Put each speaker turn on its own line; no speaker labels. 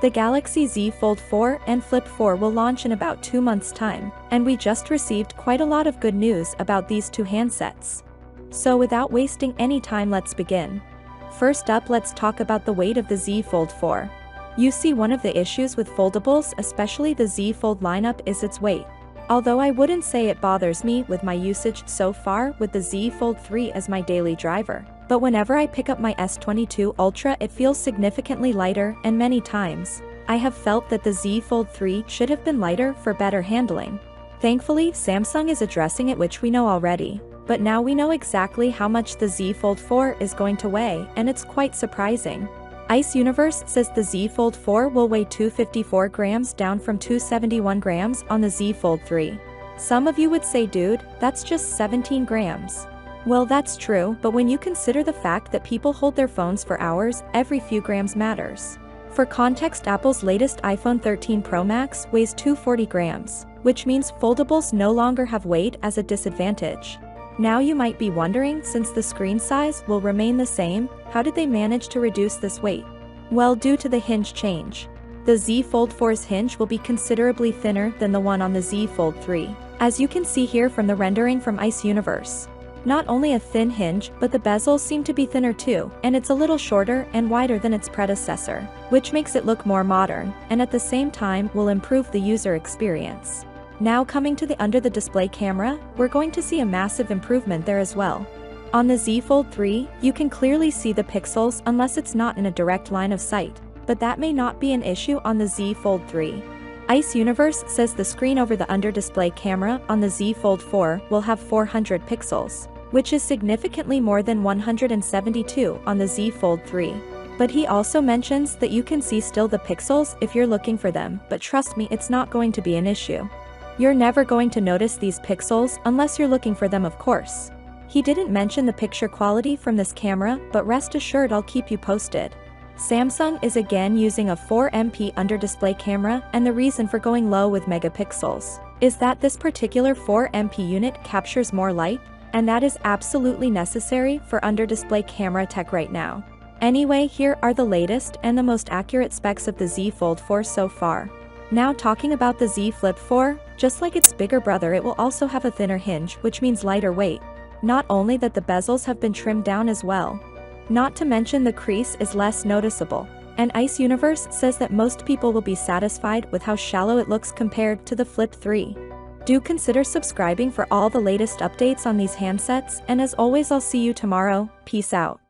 The Galaxy Z Fold 4 and Flip 4 will launch in about 2 months' time, and we just received quite a lot of good news about these two handsets. So without wasting any time, let's begin. First up, let's talk about the weight of the Z Fold 4. You see, one of the issues with foldables, especially the Z Fold lineup, is its weight. Although I wouldn't say it bothers me with my usage so far with the Z Fold 3 as my daily driver, but whenever I pick up my S22 Ultra it feels significantly lighter, and many times I have felt that the Z Fold 3 should have been lighter for better handling. Thankfully, Samsung is addressing it, which we know already, but now we know exactly how much the Z Fold 4 is going to weigh, and it's quite surprising. Ice Universe says the Z Fold 4 will weigh 254 grams, down from 271 grams on the Z Fold 3. Some of you would say, dude, that's just 17 grams. Well, that's true, but when you consider the fact that people hold their phones for hours, every few grams matters. For context, Apple's latest iPhone 13 Pro Max weighs 240 grams, which means foldables no longer have weight as a disadvantage. Now you might be wondering, since the screen size will remain the same, how did they manage to reduce this weight? Well, due to the hinge change. The Z Fold 4's hinge will be considerably thinner than the one on the Z Fold 3, as you can see here from the rendering from Ice Universe. Not only a thin hinge, but the bezels seem to be thinner too, and it's a little shorter and wider than its predecessor, which makes it look more modern, and at the same time will improve the user experience. Now coming to the under the display camera, we're going to see a massive improvement there as well. On the Z Fold 3, you can clearly see the pixels unless it's not in a direct line of sight, but that may not be an issue on the Z Fold 3. Ice Universe says the screen over the under display camera on the Z Fold 4 will have 400 pixels, which is significantly more than 172 on the Z Fold 3. But he also mentions that you can see still the pixels if you're looking for them, but trust me, it's not going to be an issue. You're never going to notice these pixels unless you're looking for them, of course. He didn't mention the picture quality from this camera, but rest assured I'll keep you posted. Samsung is again using a 4MP under display camera, and the reason for going low with megapixels is that this particular 4MP unit captures more light, and that is absolutely necessary for under display camera tech right now. Anyway, here are the latest and the most accurate specs of the Z Fold 4 so far. Now talking about the Z Flip 4, just like its bigger brother, it will also have a thinner hinge, which means lighter weight. Not only that, the bezels have been trimmed down as well. Not to mention the crease is less noticeable, and Ice Universe says that most people will be satisfied with how shallow it looks compared to the Flip 3. Do consider subscribing for all the latest updates on these handsets, and as always, I'll see you tomorrow. Peace out.